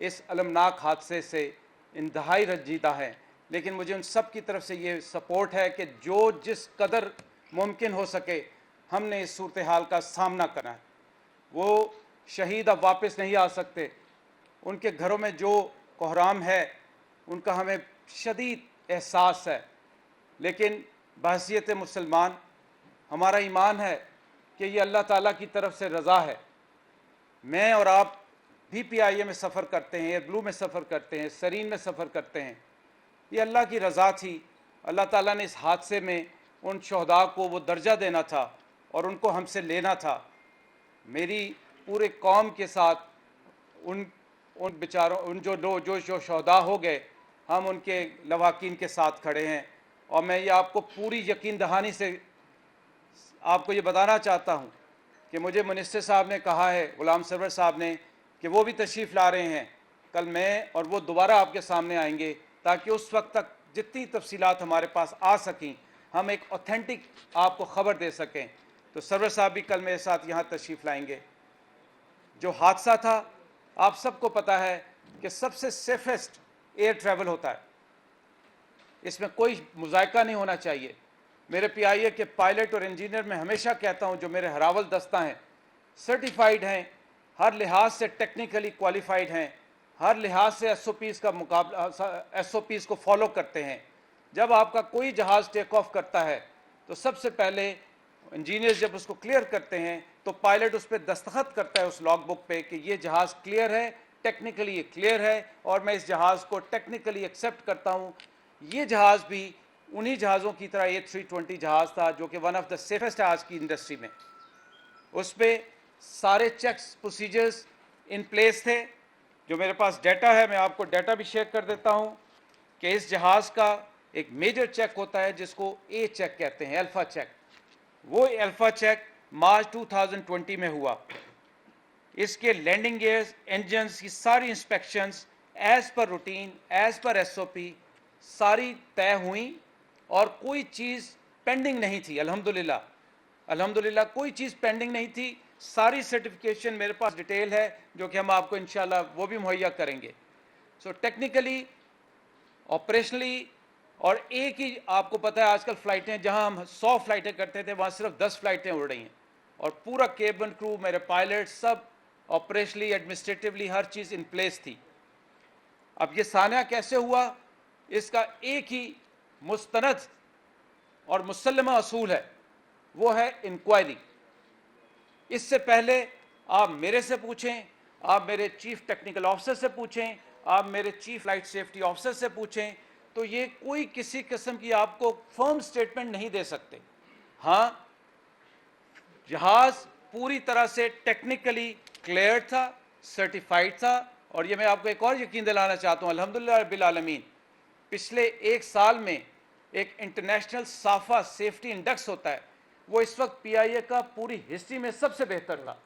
इस अलमनाक हादसे से इंतहाई रंजीदा हैं, लेकिन मुझे उन सब की तरफ से ये सपोर्ट है कि जो जिस कदर मुमकिन हो सके हमने इस सूरत हाल का सामना करना है। वो शहीद अब वापस नहीं आ सकते, उनके घरों में जो कोहराम है उनका हमें शदीद एहसास है, लेकिन बहसीयत मुसलमान हमारा ईमान है कि ये अल्लाह ताला की तरफ से रज़ा है। मैं और आप भी PIA में सफ़र करते हैं, एयर ब्लू में सफ़र करते हैं, सरीन में सफ़र करते हैं, ये अल्लाह की रज़ा थी। अल्लाह ताला ने इस हादसे में उन शहदा को वो दर्जा देना था और उनको हमसे लेना था। मेरी पूरे कौम के साथ उन बेचारों जो शहदा हो गए, हम उनके लवाकिन के साथ खड़े हैं। और मैं ये आपको पूरी यकीन दहानी से आपको ये बताना चाहता हूँ कि मुझे मिनिस्टर साहब ने कहा है, गुलाम सरवर साहब ने, कि वो भी तशरीफ़ ला रहे हैं। कल मैं और वो दोबारा आपके सामने आएंगे ताकि उस वक्त तक जितनी तफसीलात हमारे पास आ सकें हम एक ऑथेंटिक आपको ख़बर दे सकें। तो सरवर साहब भी कल मेरे साथ यहाँ तशरीफ़ लाएंगे। जो हादसा था, आप सबको पता है कि सबसे सेफेस्ट एयर ट्रैवल होता है, इसमें कोई मुज़ायका नहीं होना चाहिए। मेरे PIA के पायलट और इंजीनियर मैं हमेशा कहता हूं, जो मेरे हरावल दस्ता हैं, सर्टिफाइड हैं, हर लिहाज से टेक्निकली क्वालिफाइड हैं, हर लिहाज से SOPs का मुकाबला SOPs को फॉलो करते हैं। जब आपका कोई जहाज़ टेक ऑफ करता है तो सबसे पहले इंजीनियर्स जब उसको क्लियर करते हैं तो पायलट उस पर दस्तखत करता है उस लॉग बुक पे कि ये जहाज़ क्लियर है, टेक्निकली ये क्लियर है और मैं इस जहाज़ को टेक्निकली एक्सेप्ट करता हूँ। ये जहाज़ भी उन्हीं जहाज़ों की तरह A320 जहाज़ था जो कि वन ऑफ द सेफेस्ट है आज की इंडस्ट्री में। उस पर सारे चेक्स प्रोसीजर्स इन प्लेस थे। जो मेरे पास डाटा है, मैं आपको डाटा भी शेयर कर देता हूँ कि इस जहाज़ का एक मेजर चेक होता है जिसको A चेक कहते हैं, अल्फ़ा चेक। वो अल्फ़ा चेक मार्च 2020 में हुआ। इसके लैंडिंग गियर्स, इंजन्स की सारी inspections as per routine, as per SOP सारी तय हुई और कोई चीज़ पेंडिंग नहीं थी। अल्हम्दुलिल्लाह कोई चीज़ पेंडिंग नहीं थी। सारी सर्टिफिकेशन मेरे पास डिटेल है जो कि हम आपको इंशाल्लाह वो भी मुहैया करेंगे। सो टेक्निकली, ऑपरेशनली, और एक ही आपको पता है आजकल फ़्लाइटें, जहां हम 100 फ़्लाइटें करते थे वहां सिर्फ 10 फ़्लाइटें उड़ रही हैं और पूरा केबिन क्रू, मेरे पायलट, सब operationally, administratively her cheese in place थी। अब ये सान्या कैसे हुआ, इसका एक ही मुस्तनद और मुसल्लमा असूल है, वो है इंक्वायरी। इससे पहले आप मेरे से पूछें, आप मेरे चीफ टेक्निकल ऑफिसर से पूछें, आप मेरे चीफ फ्लाइट सेफ्टी ऑफिसर से पूछें, तो ये कोई किसी किस्म की आपको फर्म स्टेटमेंट नहीं दे सकते। हाँ, जहाज पूरी तरह से टेक्निकली क्लियर था, सर्टिफाइड था। और ये मैं आपको एक और यकीन दिलाना चाहता हूँ, अल्हम्दुलिल्लाह रब्बिल आलमीन, पिछले एक साल में एक इंटरनेशनल साफा सेफ्टी इंडेक्स होता है, वो इस वक्त PIA का पूरी हिस्ट्री में सबसे बेहतर था,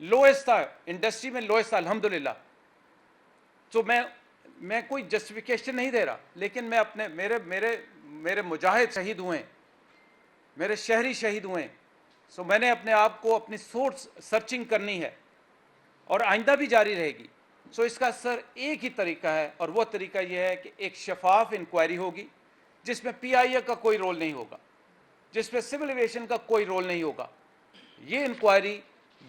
लोएस्ट था, इंडस्ट्री में लोएस्ट था अल्हम्दुलिल्लाह। तो मैं कोई जस्टिफिकेशन नहीं दे रहा, लेकिन मैं अपने मेरे मुजाहिद शहीद हुए, मेरे शहरी शहीद हुए। सो मैंने अपने आप को अपनी सोर्स सर्चिंग करनी है और आइंदा भी जारी रहेगी। सो इसका सर एक ही तरीका है और वो तरीका यह है कि एक शफाफ इंक्वायरी होगी जिसमें PIA का कोई रोल नहीं होगा, जिसमें सिविल एविएशन का कोई रोल नहीं होगा। ये इंक्वायरी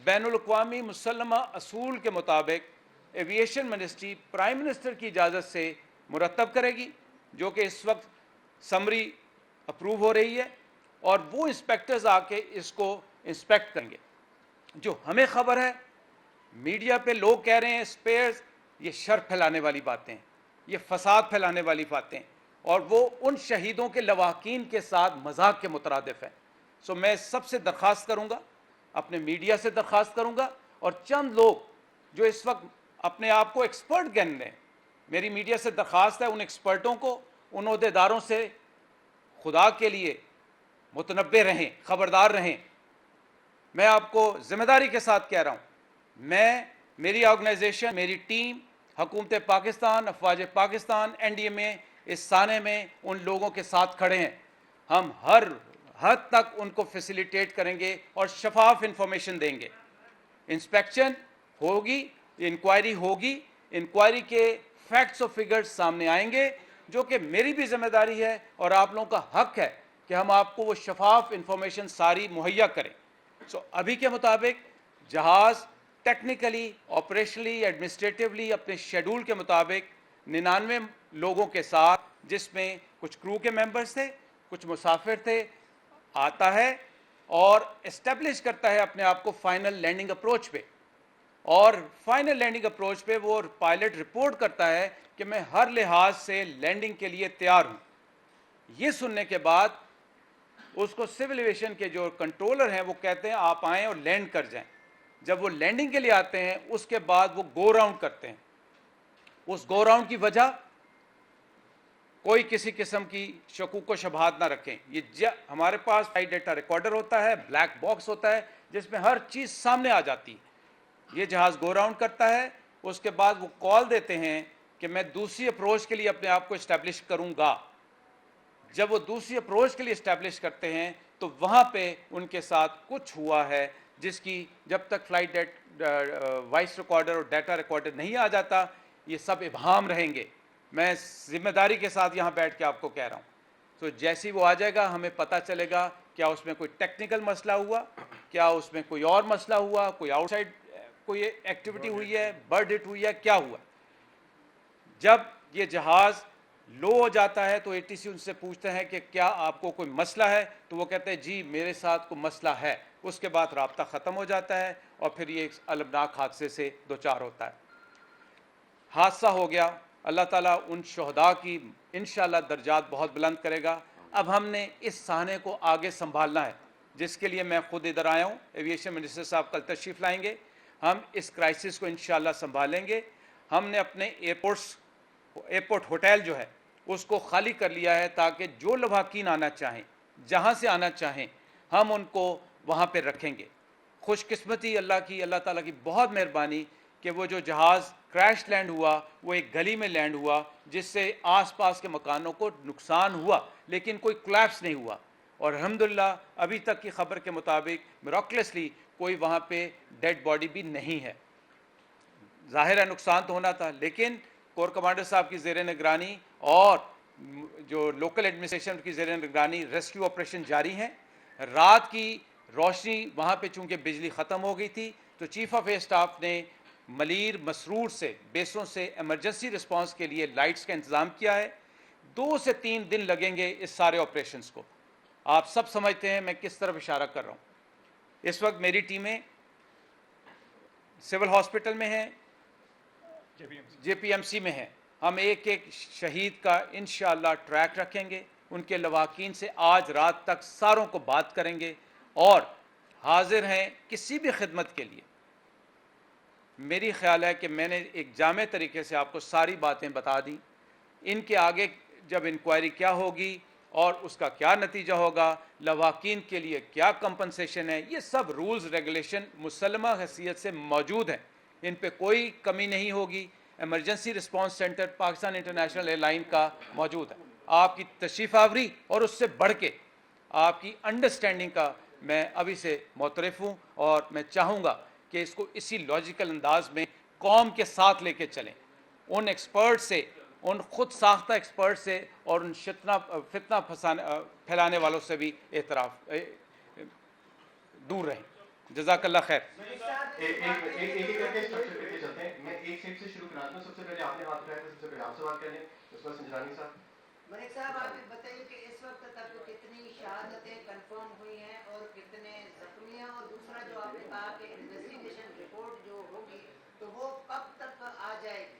बैनुल अक़वामी मुसल्लमा असूल के मुताबिक एविएशन मिनिस्ट्री प्राइम मिनिस्टर की इजाज़त से मुरतब करेगी, जो कि इस वक्त समरी अप्रूव हो रही है, और वो इंस्पेक्टर्स आके इसको इंस्पेक्ट करेंगे। जो हमें खबर है, मीडिया पे लोग कह रहे हैं स्पेयर्स, ये शर फैलाने वाली बातें, ये फसाद फैलाने वाली बातें, और वो उन शहीदों के लवाकिन के साथ मजाक के मुतरादिफ है। सो मैं सबसे दरख्वास्त करूँगा, अपने मीडिया से दरख्वास्त करूँगा, और चंद लोग जो इस वक्त अपने आप को एक्सपर्ट गिन रहे हैं, मेरी मीडिया से दरख्वास्त है उन एक्सपर्टों को, उन ओहदेदारों से खुदा के लिए मुतनब्बे रहें, खबरदार रहें। मैं आपको जिम्मेदारी के साथ कह रहा हूँ, मेरी ऑर्गेनाइजेशन, मेरी टीम, हुकूमत पाकिस्तान, अफवाज पाकिस्तान, NDMA इस साने में उन लोगों के साथ खड़े हैं। हम हर हद तक उनको फैसिलिटेट करेंगे और शफाफ इंफॉर्मेशन देंगे। इंस्पेक्शन होगी, इंक्वायरी होगी, इंक्वायरी के फैक्ट्स और फिगर्स सामने आएंगे, जो कि मेरी भी जिम्मेदारी है और आप लोगों का हक है कि हम आपको वो शफाफ इंफॉर्मेशन सारी मुहैया करें। अभी के मुताबिक जहाज़ टेक्निकली, ऑपरेशनली, एडमिनिस्ट्रेटिवली अपने शेड्यूल के मुताबिक 99 लोगों के साथ, जिसमें कुछ क्रू के मेंबर्स थे, कुछ मुसाफिर थे, आता है और एस्टेब्लिश करता है अपने आप को फाइनल लैंडिंग अप्रोच पे। और फाइनल लैंडिंग अप्रोच पे वो पायलट रिपोर्ट करता है कि मैं हर लिहाज से लैंडिंग के लिए तैयार हूं। ये सुनने के बाद उसको सिविल एविएशन के जो कंट्रोलर हैं वो कहते हैं आप आएँ और लैंड कर जाएं। जब वो लैंडिंग के लिए आते हैं उसके बाद वो गो राउंड करते हैं। उस गो राउंड की वजह, कोई किसी किस्म की शकूक व शबहात ना रखें। ये हमारे पास फ्लाइट डेटा रिकॉर्डर होता है, ब्लैक बॉक्स होता है जिसमें हर चीज़ सामने आ जाती है। ये जहाज़ गो राउंड करता है, उसके बाद वो कॉल देते हैं कि मैं दूसरी अप्रोच के लिए अपने आप को इस्टेब्लिश करूंगा। जब वो दूसरी अप्रोच के लिए इस्टेब्लिश करते हैं तो वहाँ पे उनके साथ कुछ हुआ है जिसकी जब तक फ्लाइट वॉइस रिकॉर्डर और डाटा रिकॉर्डर नहीं आ जाता, ये सब इबहम रहेंगे। मैं जिम्मेदारी के साथ यहाँ बैठ के आपको कह रहा हूँ। तो जैसे ही वो आ जाएगा हमें पता चलेगा क्या उसमें कोई टेक्निकल मसला हुआ, क्या उसमें कोई और मसला हुआ, कोई आउटसाइड कोई एक्टिविटी हुई है, बर्ड हिट हुई है, क्या हुआ। जब ये जहाज़ लो हो जाता है तो एटीसी उनसे पूछते हैं कि क्या आपको कोई मसला है, तो वो कहते हैं जी मेरे साथ कोई मसला है। उसके बाद राब्ता ख़त्म हो जाता है और फिर ये एक अलमनाक हादसे से दो चार होता है। हादसा हो गया, अल्लाह ताला उन शहदा की इंशाअल्लाह दर्जात बहुत बुलंद करेगा। अब हमने इस सहने को आगे संभालना है, जिसके लिए मैं खुद इधर आया हूँ। एविएशन मिनिस्टर साहब कल तशरीफ़ लाएंगे, हम इस क्राइसिस को इंशाअल्लाह संभालेंगे। हमने अपने एयरपोर्ट होटल जो है उसको खाली कर लिया है ताकि जो लवाकिन आना चाहें, जहाँ से आना चाहें, हम उनको वहाँ पर रखेंगे। खुशकिस्मती अल्लाह की, अल्लाह ताला की बहुत मेहरबानी कि वो जो जहाज़ क्रैश लैंड हुआ वो एक गली में लैंड हुआ जिससे आसपास के मकानों को नुकसान हुआ, लेकिन कोई कोलैप्स नहीं हुआ। और अल्हम्दुलिल्लाह अभी तक की खबर के मुताबिक मिराकलसली कोई वहाँ पे डेड बॉडी भी नहीं है। जाहिर है नुकसान तो होना था, लेकिन कोर कमांडर साहब की ज़ेर निगरानी और जो लोकल एडमिनिस्ट्रेशन की ज़ेर निगरानी रेस्क्यू ऑपरेशन जारी हैं। रात की रोशनी वहाँ पे चूँकि बिजली ख़त्म हो गई थी तो चीफ ऑफ एयर स्टाफ ने मलीर मसरूर से बेसों से एमरजेंसी रिस्पांस के लिए लाइट्स का इंतज़ाम किया है। 2 से 3 दिन लगेंगे इस सारे ऑपरेशंस को। आप सब समझते हैं मैं किस तरफ इशारा कर रहा हूँ। इस वक्त मेरी टीमें सिविल हॉस्पिटल में हैं, जेपीएमसी में हैं। हम एक एक शहीद का इंशाअल्लाह ट्रैक रखेंगे, उनके लवाकिन से आज रात तक सारों को बात करेंगे और हाजिर हैं किसी भी खिदमत के लिए। मेरी ख्याल है कि मैंने एक जामे तरीके से आपको सारी बातें बता दी। इनके आगे जब इंक्वायरी क्या होगी और उसका क्या नतीजा होगा, लवाकिन के लिए क्या कंपनसेशन है, ये सब रूल्स रेगुलेशन मुसल्लमा हैसियत से मौजूद हैं, इन पे कोई कमी नहीं होगी। Emergency response centre Pakistan international airline का मौजूद है। आपकी तशरीफ़ आवरी और उससे बढ़ के आपकी अंडरस्टैंडिंग का मैं अभी से मोतरफ़ हूँ और मैं चाहूँगा कि इसको इसी लॉजिकल अंदाज में कौम के साथ लेके चलें। उन एक्सपर्ट से, उन खुद साख्ता एक्सपर्ट से और उन फितना फैलाने वालों से भी दूर रहें। जज़ाकल्लाह खैर। एक करके स्ट्रक्चर करके चलते हैं। मैं एक साइड से शुरू कराता हूँ। सबसे पहले आपने हाथ उठाया था, सबसे पहले आप सवाल करें, उसके बाद संजरानी साहब। मलिक साहब, आप बताइए कि इस वक्त तक कितनी शहादतें कंफर्म हुई हैं और कितने जख्मी हैं, और दूसरा जो आपने कहा कि इन्वेस्टिगेशन रिपोर्ट जो होगी तो वो कब तक आ जाएगी?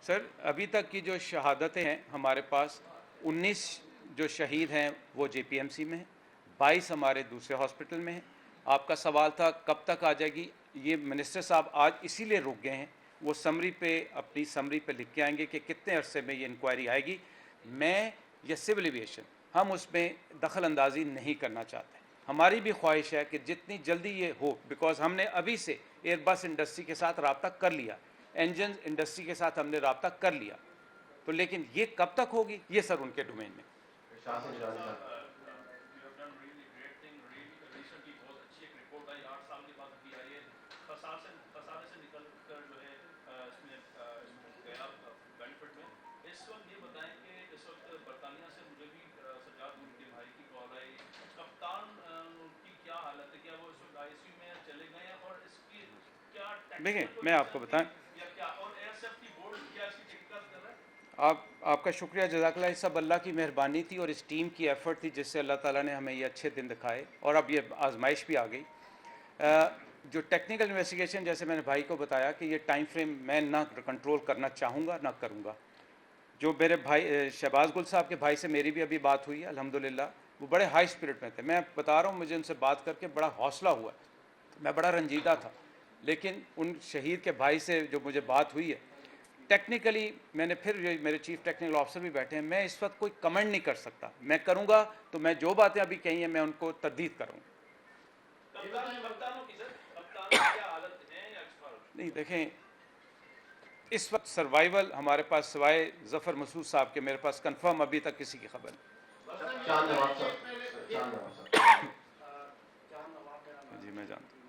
सर, अभी तक की जो शहादतें हैं हमारे पास, 19 जो शहीद हैं वो जेपीएमसी में हैं, 22 हमारे दूसरे हॉस्पिटल में हैं। आपका सवाल था कब तक आ जाएगी, ये मिनिस्टर साहब आज इसीलिए रुक गए हैं, वो समरी पे अपनी समरी पे लिख के आएंगे कि कितने अरसे में ये इंक्वायरी आएगी। मैं या सिविल एविएशन हम उसमें दखल अंदाजी नहीं करना चाहते। हमारी भी ख्वाहिश है कि जितनी जल्दी ये हो, बिकॉज हमने अभी से एयरबस इंडस्ट्री के साथ रब्ता कर लिया, इंजन इंडस्ट्री के साथ हमने रब्ता कर लिया, तो लेकिन ये कब तक होगी ये सर उनके डोमेन में। देखिए मैं आपको बताएं, आपका शुक्रिया जज़ाकल्लाह, सब अल्लाह की मेहरबानी थी और इस टीम की एफ़र्ट थी जिससे अल्लाह ताला ने हमें ये अच्छे दिन दिखाए और अब ये आजमाइश भी आ गई। जो टेक्निकल इन्वेस्टिगेशन, जैसे मैंने भाई को बताया कि ये टाइम फ्रेम मैं ना कंट्रोल करना चाहूँगा ना करूँगा। जो मेरे भाई शहबाज गुल साहब के भाई से मेरी भी अभी बात हुई है, अल्हम्दुलिल्लाह वो बड़े हाई स्पिरिट में थे। मैं बता रहा हूँ, मुझे उनसे बात करके बड़ा हौसला हुआ, मैं बड़ा रंजीदा था, लेकिन उन शहीद के भाई से जो मुझे बात हुई है, टेक्निकली मैंने फिर मेरे चीफ टेक्निकल ऑफिसर भी बैठे हैं, मैं इस वक्त कोई कमेंट नहीं कर सकता। मैं करूँगा तो मैं जो बातें अभी कही हैं मैं उनको तरदीद करूँगा। नहीं देखें, इस वक्त सर्वाइवल हमारे पास सिवाय जफ़र मसूद साहब के मेरे पास कंफर्म अभी तक किसी की खबर नहीं। चांद नवाब साहब, चांद नवाब साहब। जी मैं जानता हूँ।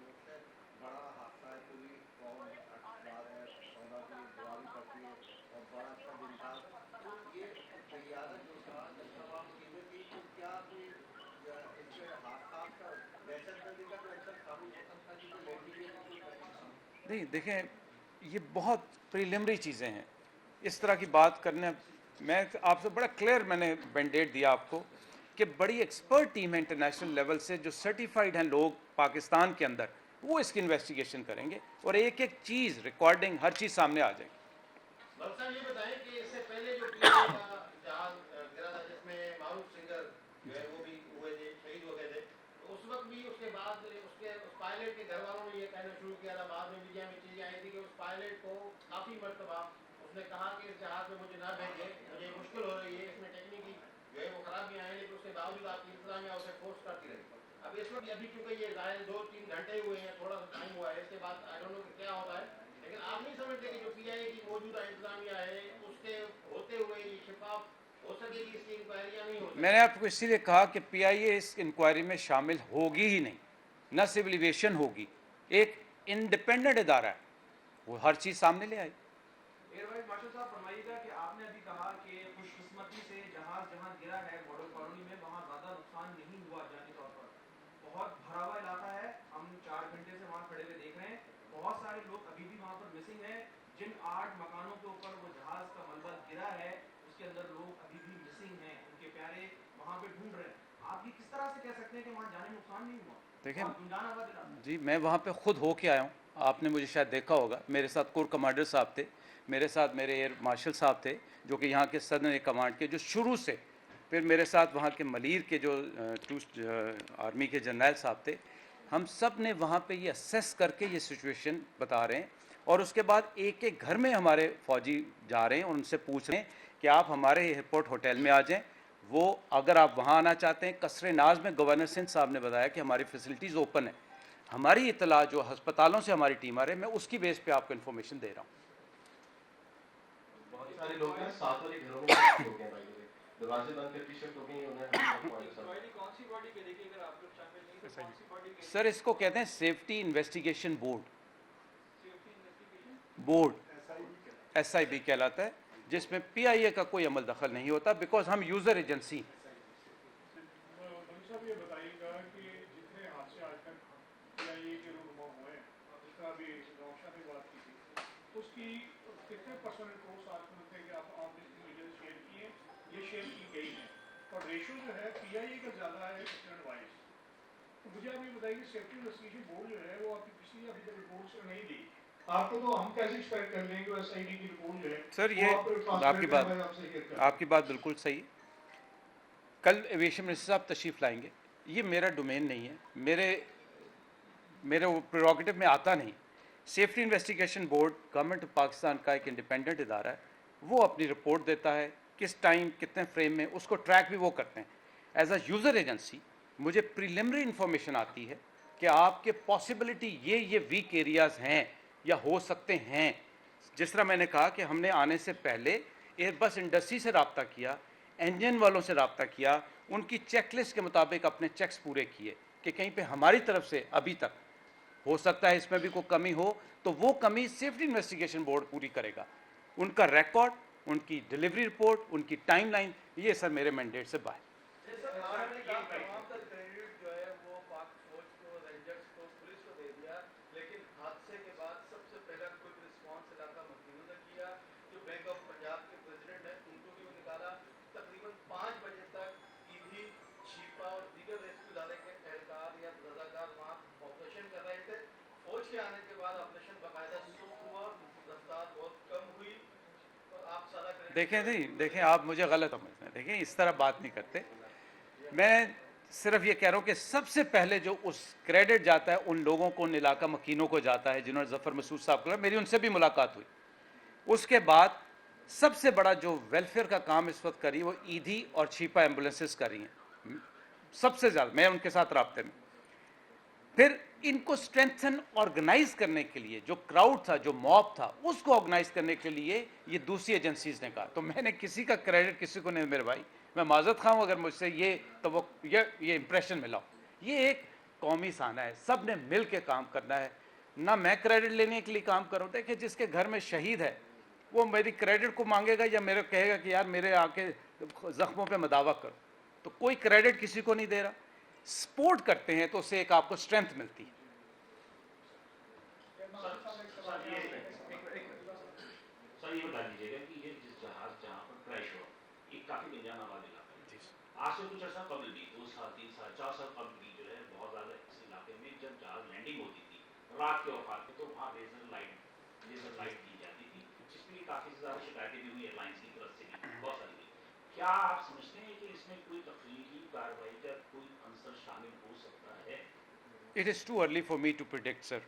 बड़ा हादसा है, पूरी कौम अटकदार है, 14 की दिवाली पड़ती है और बड़ा अच्छा दिन था। तो ये तैयारा जो था, जब सब आप चीज़ें थी, तो क्या कोई इसके हादसा का दहशतगर्दी का जो अंसर काबू हो सकता है, क्योंकि लैंडिंग में भी कोई नहीं देखें, ये बहुत प्रिलिमिनरी चीज़ें हैं, इस तरह की बात करने, मैं आपसे बड़ा क्लियर मैंने मैंडेट दिया आपको कि बड़ी एक्सपर्ट टीम है इंटरनेशनल लेवल से जो सर्टिफाइड हैं लोग पाकिस्तान के अंदर, वो इसकी इन्वेस्टिगेशन करेंगे और एक एक चीज़ रिकॉर्डिंग हर चीज़ सामने आ जाएगी। साहब ये बताएं कि इससे पहले जो पीएए का जहाज गिरा था, जिसमें मारूफ सिंगर जो है वो भी हुए थे, शहीद हो गए थे, तो उस वक्त भी उसके बाद उस पायलट के घर वालों ने ये कहना शुरू किया था, बाद में मीडिया में चीजें आई थी कि उस पायलट को काफी मरतबा उसने कहा कि इस जहाज में मुझे ना भेजें, मुझे मुश्किल हो रही है, इसमें टेक्निकी जो है वो खराबियां हैं, लेकिन उसके बावजूद आपकी इंतजामिया उसे फोर्स करती रही। अब इस वक्त अभी क्योंकि ये जाहिर 2-3 घंटे हुए हैं, थोड़ा सा टाइम हुआ है, इसके बाद आई डोंट नो क्या होता है, लेकिन आप नहीं समझते कि जो पीआईए की मौजूदा इंतजामिया है उसके होते हुए ये शिफाफ हो सकेगी, इसकी इंक्वायरियां नहीं हो सकेगी? मैंने आपको इसीलिए कहा कि पीआईए इस इंक्वायरी में शामिल होगी ही नहीं, न सिविल एविएशन होगी, एक इंडिपेंडेंट इदारा है, वो हर चीज़ सामने ले आए। एयर वाइस मार्शल साहब, फरमाइएगा कि आपने अभी कहा कि खुशकिस्मती से जहाज जहां गिरा है मॉडल कॉलोनी में, वहां ज्यादा नुकसान नहीं हुआ जानी तौर पर। बहुत भरा हुआ इलाका है, हम 4 घंटे से वहां खड़े हुए देख रहे हैं, बहुत सारे लोग अभी भी वहां पर मिसिंग हैं। जिन 8 मकानों के ऊपर वो जहाज का मलबा गिरा है, उसके अंदर लोग अभी भी मिसिंग हैं, उनके प्यारे वहां पे ढूंढ रहे हैं। आप ये किस तरह से कह सकते हैं कि वहां जाने नुकसान नहीं हुआ? देखिए जी, मैं वहाँ पे खुद होके आया हूँ, आपने मुझे शायद देखा होगा, मेरे साथ कोर कमांडर साहब थे, मेरे साथ मेरे एयर मार्शल साहब थे जो कि यहाँ के सदर्न कमांड के जो शुरू से, फिर मेरे साथ वहाँ के मलीर के जो आर्मी के जर्नल साहब थे, हम सब ने वहाँ पे ये असेस करके ये सिचुएशन बता रहे हैं और उसके बाद एक एक घर में हमारे फौजी जा रहे हैं और उनसे पूछ रहे हैं कि आप हमारे एयरपोर्ट होटल में आ जाएं। वो अगर आप वहाँ आना चाहते हैं, कसरे नाज में गवर्नर सिंध साहब ने बताया कि हमारी फैसिलिटीज़ ओपन है। हमारी इतला जो अस्पतालों से हमारी टीम आ रही है, मैं उसकी बेस पे आपको इन्फॉर्मेशन दे रहा हूँ। बहुत सारे लोग हैं साथ वाले घरों में शिफ्ट हो गए, भाई दरवाजे बंद करके शिफ्ट हो गए, उन्हें कौन सी बॉडी के देखिए, अगर आप लोग शामिल नहीं तो कौन सी बॉडी के? सर इसको कहते हैं safety investigation board, safety investigation board SIB कहलाता है, जिसमें PIA का कोई अमल दखल नहीं होता, बिकॉज हम यूज़र एजेंसी। साहब ये बताइएगा कि जितने हादसे आज तक पीआईए के रूबमा हुए हैं, जिस तरह अभी नौशा ने बात की थी, उसकी कितने परसेंट रिपोर्ट्स आपको लगते हैं कि आप जितनी मीडिया से शेयर किए, ये शेयर की गई है और रेशो जो है पीआईए का ज़्यादा है एक्सटेंड वाइज। तो मुझे आप ये बताइए कि सेफ्टी इन्वेस्टिगेशन बोर्ड जो है वो आपकी पिछली अभी तक रिपोर्ट्स नहीं दी, आपको तो हम कैसे एक्सपेक्ट कर लेंगे SID की रिपोर्ट जो है? सर ये आपकी बात बिल्कुल सही है। कल एविएशन मिनिस्टर साहब तशरीफ़ लाएंगे, ये मेरा डोमेन नहीं है, मेरे प्रेरोगेटिव में आता नहीं। Safety investigation board government of Pakistan का एक इंडिपेंडेंट इदारा है, वो अपनी रिपोर्ट देता है, किस टाइम कितने फ्रेम में, उसको ट्रैक भी वो करते हैं। एज अ यूज़र एजेंसी मुझे प्रिलिमिनरी इंफॉर्मेशन आती है कि आपके पॉसिबिलिटी ये वीक एरियाज़ हैं या हो सकते हैं। जिस तरह मैंने कहा कि हमने आने से पहले एयरबस इंडस्ट्री से रब्ता किया, इंजन वालों से रब्ता किया, उनकी चेकलिस्ट के मुताबिक अपने चेक्स पूरे किए कि कहीं पे हमारी तरफ से अभी तक हो सकता है इसमें भी कोई कमी हो, तो वो कमी सेफ्टी इन्वेस्टिगेशन बोर्ड पूरी करेगा। उनका रिकॉर्ड, उनकी डिलीवरी रिपोर्ट, उनकी टाइमलाइन, ये सर मेरे मैंडेट से बाहर। क्रेडिट जो है वो पाक फौज को, रेंजर्स को, पुलिस को दे दिया, लेकिन हादसे के बाद सबसे देखें नहीं, देखें आप मुझे गलत समझते हैं, देखें इस तरह बात नहीं करते। मैं सिर्फ ये कह रहा हूँ कि सबसे पहले जो उस क्रेडिट जाता है उन लोगों को, उन इलाका मकीनों को जाता है जिन्होंने जफ़र मसूद साहब को, मेरी उनसे भी मुलाकात हुई। उसके बाद सबसे बड़ा जो वेलफेयर का काम इस वक्त करी वो ईदी और छिपा एम्बुलेंसेस कर रही हैं सबसे ज़्यादा, मैं उनके साथ राब्ते में। फिर इनको स्ट्रेंथन ऑर्गेनाइज करने के लिए जो क्राउड था, जो मॉब था, उसको ऑर्गेनाइज करने के लिए ये दूसरी एजेंसीज ने कहा। तो मैंने किसी का क्रेडिट किसी को नहीं, मेरे भाई मैं माजरत खाऊं अगर मुझसे ये इंप्रेशन मिला। ये एक कौमी साना है, सब ने मिल के काम करना है, ना मैं क्रेडिट लेने के लिए काम करूँ। देखिए जिसके घर में शहीद है वो मेरी क्रेडिट को मांगेगा या मेरे कहेगा कि यार मेरे आके जख्मों पे मदावा करो। तो कोई क्रेडिट किसी को नहीं दे रहा। सपोर्ट करते हैं तो उससे एक आपको स्ट्रेंथ मिलती है। सर ये बता दीजिएगा कि ये जिस जहाज जहाँ पर क्रैश हुआ, ये काफी गंजान आबाद इलाका है। आज से कुछ अर्सा कबल भी 2 साल 3 साल 4 साल कबल भी जो है बहुत ज्यादा इस इलाके में जब जहाज लैंडिंग होती थी रात के औकात में, तो वहाँ लेजर लाइट दी जाती थी, जिसके लिए काफी ज्यादा शिकायतें भी हुई एयरलाइंस की तरफ से भी बहुत सारी हुई। क्या आप समझते हैं कि इसमें कोई तकनीकी कार्रवाई का कोई अंसर शामिल हो सकता है? It is too early for me to predict, sir.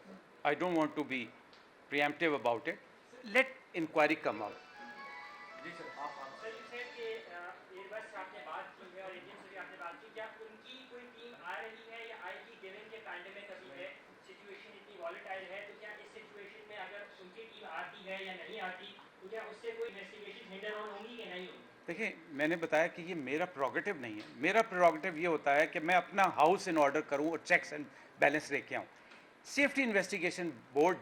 I don't want to be preemptive about it. Let inquiry come out. Ji sir, आप सर you said कि एयरबस से आपने बात की है और एजेंट से भी आपने बात की, क्या उनकी कोई टीम आ रही है या आएगी? गिवन के पैंडेमिक अभी है, सिचुएशन इतनी वॉलेटाइल है, तो क्या इस सिचुएशन में अगर उनकी टीम आती है या नहीं आती तो क्या उससे कोई इन्वेस्टिगेशन हिंडर ऑन होंगी कि नहीं होंगी? देखिए मैंने बताया कि ये मेरा प्रोगेटिव नहीं है। मेरा प्रोगेटिव ये होता है कि मैं अपना हाउस इन ऑर्डर करूं और चेक्स एंड बैलेंस लेके आऊं। सेफ्टी इन्वेस्टिगेशन बोर्ड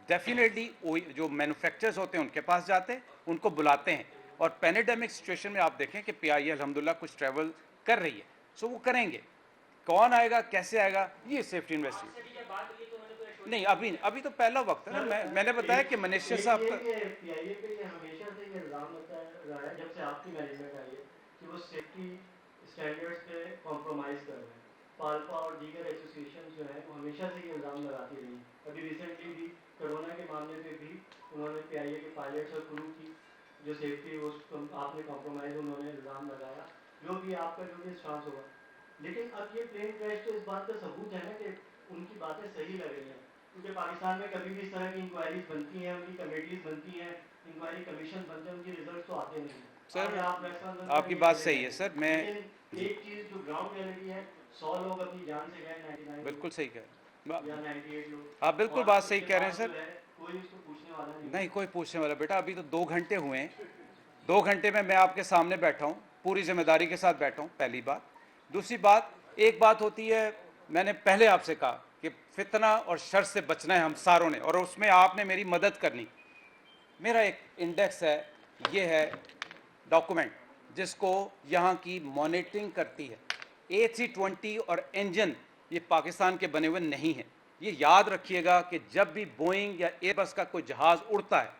डेफिनेटली जो मैन्युफैक्चरर्स होते हैं उनके पास जाते हैं, उनको बुलाते हैं। और पैंडेमिक सिचुएशन में आप देखें कि पीआईए अल्हम्दुलिल्लाह कुछ ट्रैवल कर रही है, सो वो करेंगे। कौन आएगा, कैसे आएगा, ये सेफ्टी इन्वेस्टिगेशन आपसे भी जब बात हुई तो उन्होंने कोई assurance नहीं। अभी तो पहला वक्त है ना। मैंने बताया कि मनीषा साहब का पीआईए पे ये हमेशा से ये इल्जाम लगता रहा है जब से आपकी मैनेजमेंट आई है कि वो सेफ्टी स्टैंडर्ड्स पे कॉम्प्रोमाइज कर रहे हैं। पाल्पा और दीगर एसोसिएशन जो है वो हमेशा से ये इल्जाम लगाती रही। अभी रिसेंटली भी कोरोना के मामले पे भी उन्होंने पीआईए के पायलट्स और क्रू की जो सेफ्टी वो आपने कॉम्प्रोमाइज उन्होंने इल्जाम लगाया। जो भी आपका जो भी स्टांस होगा, लेकिन अब ये प्लेन क्रैश तो इस बात का सबूत है ना कि उनकी बातें सही लग रही हैं। क्योंकि पाकिस्तान में कभी भी इस तरह की इंक्वायरीज बनती हैं, उनकी कमेटीज बनती हैं, इंक्वायरी कमीशन बनते हैं, उनके रिजल्ट तो आते नहीं हैं। सर आपकी बात सही है सर। मैं एक चीज जो ग्राउंड रियलिटी है, 100 लोग अपनी जान से गए, 99 बिल्कुल सही कह रहे हैं, या 98 लोग। आप बिल्कुल बात सही कह रहे हैं सर। कोई उसको पूछने वाला नहीं कोई पूछने वाला। बेटा अभी तो 2 घंटे हुए हैं, 2 घंटे में मैं आपके सामने बैठा हूँ, पूरी जिम्मेदारी के साथ बैठा हूँ, पहली बात। दूसरी बात, एक बात होती है, मैंने पहले आपसे कहा कि फितना और शर से बचना है हम सारों ने, और उसमें आपने मेरी मदद करनी। मेरा एक इंडेक्स है, ये है डॉक्यूमेंट जिसको यहाँ की मॉनिटरिंग करती है। AC-20 और इंजन ये पाकिस्तान के बने हुए नहीं हैं। ये याद रखिएगा कि जब भी बोइंग या एयरबस का कोई जहाज़ उड़ता है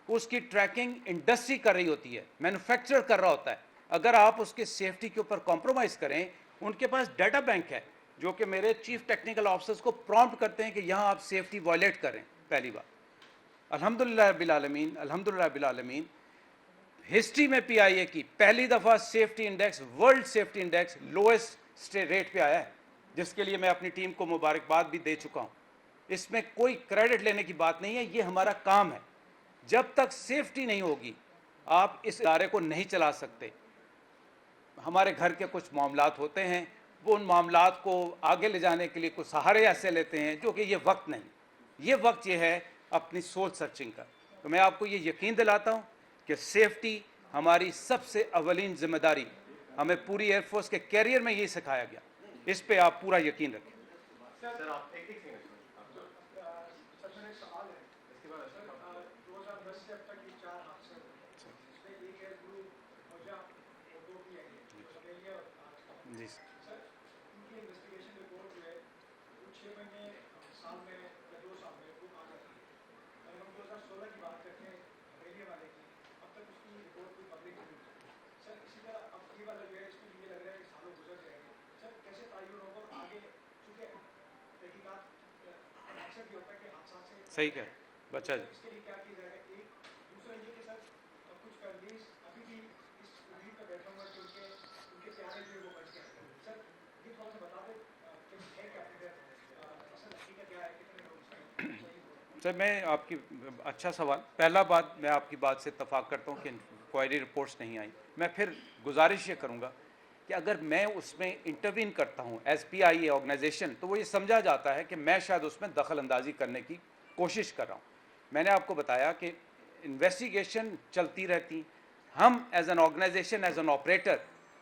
उसकी ट्रैकिंग इंडस्ट्री कर रही होती है, मैन्युफैक्चरर कर रहा होता है। अगर आप उसके सेफ्टी के ऊपर कॉम्प्रोमाइज़ करें, उनके पास डाटा बैंक है जो कि मेरे चीफ टेक्निकल ऑफिसर्स को प्रॉम्प्ट करते हैं कि यहाँ आप सेफ्टी वायलेट करें। पहली बात, अल्हम्दुलिल्लाह बिल आलमीन, अल्हम्दुलिल्लाह बिल आलमीन, हिस्ट्री में पीआईए की पहली दफ़ा safety index, world safety index lowest rate पे आया है, जिसके लिए मैं अपनी टीम को मुबारकबाद भी दे चुका हूँ। इसमें कोई क्रेडिट लेने की बात नहीं है, ये हमारा काम है। जब तक सेफ्टी नहीं होगी आप इस इदारे को नहीं चला सकते। हमारे घर के कुछ मामलात होते हैं, वो उन मामलात को आगे ले जाने के लिए कुछ सहारे ऐसे लेते हैं जो कि ये वक्त नहीं। ये वक्त ये है अपनी सोल सर्चिंग का। तो मैं आपको ये यकीन दिलाता हूँ कि सेफ्टी हमारी सबसे अवलीन जिम्मेदारी। हमें पूरी एयरफोर्स के कैरियर में यही सिखाया गया, इस पे आप पूरा यकीन रखें। सर आप एक सेकंड सर मेरा एक सवाल है। इसके बाद सर 2010 से अब तक ये 4 हादसे हुए, इसमें एक एयर ग्रुप मौजा और 2 PIA और आज जी सर, इनकी इन्वेस्टिगेशन रिपोर्ट जो है वो 6 महीने साल में या 2 साल में वो आ जाती है। अगर हम 2016 की बात करते हैं रेलवे वाले की, अब तक उसकी रिपोर्ट कोई पब्लिक नहीं हुई। सर इसी तरह अब ये वाला जो है इसमें ये लग रहा है कि सालों गुजर जाएंगे। सर कैसे तयन होगा आगे, चूँकि तहकीकात अक्सर ये होता है कि हादसा से सही कह बच्चा जी। इसके लिए क्या किया जाएगा? एक दूसरा ये कि सर कुछ सर मैं आपकी अच्छा सवाल, पहला बात मैं आपकी बात से इत्तफाक करता हूँ कि इंक्वायरी रिपोर्ट्स नहीं आई। मैं फिर गुजारिश ये करूँगा कि अगर मैं उसमें इंटरवीन करता हूँ एज PIA ऑर्गेनाइजेशन, तो वो ये समझा जाता है कि मैं शायद उसमें दखल अंदाजी करने की कोशिश कर रहा हूँ। मैंने आपको बताया कि इन्वेस्टिगेशन चलती रहती, हम as an organisation, as an operator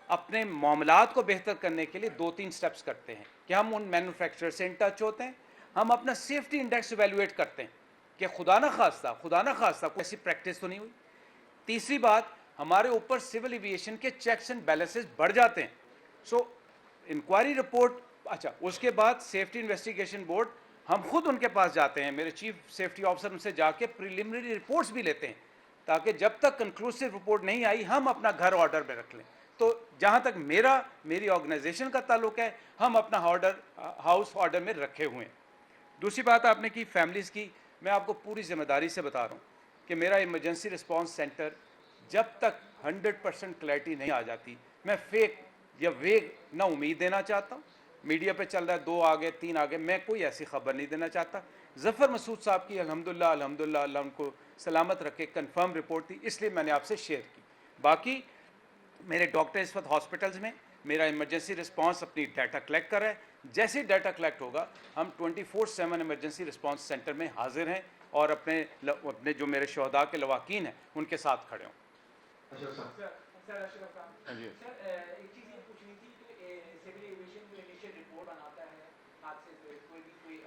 अपने मामलात को बेहतर करने के लिए 2-3 स्टेप्स करते हैं कि हम उन मैन्युफैक्चरर से इन टच होते हैं, हम अपना सेफ्टी इंडेक्स इवेलुएट करते हैं कि खुदा ना खास्ता कोई ऐसी प्रैक्टिस तो नहीं हुई। तीसरी बात, हमारे ऊपर सिविल एविएशन के चेक्स एंड बैलेंसेस बढ़ जाते हैं। सो इंक्वायरी रिपोर्ट, अच्छा उसके बाद सेफ्टी इन्वेस्टिगेशन बोर्ड, हम खुद उनके पास जाते हैं, मेरे चीफ सेफ्टी ऑफिसर उनसे जाके प्रिलिमिनरी रिपोर्ट्स भी लेते हैं ताकि जब तक कंक्लूसिव रिपोर्ट नहीं आई हम अपना घर ऑर्डर में रख लें। तो जहाँ तक मेरी ऑर्गेनाइजेशन का ताल्लुक है, हम अपना हाउस ऑर्डर में रखे हुए हैं। दूसरी बात आपने की फैमिलीज़ की, मैं आपको पूरी जिम्मेदारी से बता रहा हूँ कि मेरा इमरजेंसी रिस्पांस सेंटर जब तक 100% क्लैरिटी नहीं आ जाती, मैं फेक या वेग ना उम्मीद देना चाहता हूँ। मीडिया पे चल रहा है 2 आ गए 3 आ गए, मैं कोई ऐसी खबर नहीं देना चाहता। जफ़र मसूद साहब की अल्हम्दुलिल्लाह अल्लाह उनको सलामत रखे कंफर्म रिपोर्ट थी, इसलिए मैंने आपसे शेयर की। बाकी मेरे डॉक्टर इस वक्त हॉस्पिटल्स में, मेरा इमरजेंसी रिस्पांस अपनी डाटा कलेक्ट कर रहा है। जैसे डाटा कलेक्ट होगा हम 24/7 इमरजेंसी रिस्पांस सेंटर में हाजिर हैं और अपने जो मेरे शहदा के लवाकीन हैं उनके साथ खड़े हों। अशरफ साहब, सर अशरफ खान, हाँ जी। सर एक चीज़ ये पूछनी थी कि सिविल एविएशन जो इनिशियल रिपोर्ट बनाता है हादसे से कोई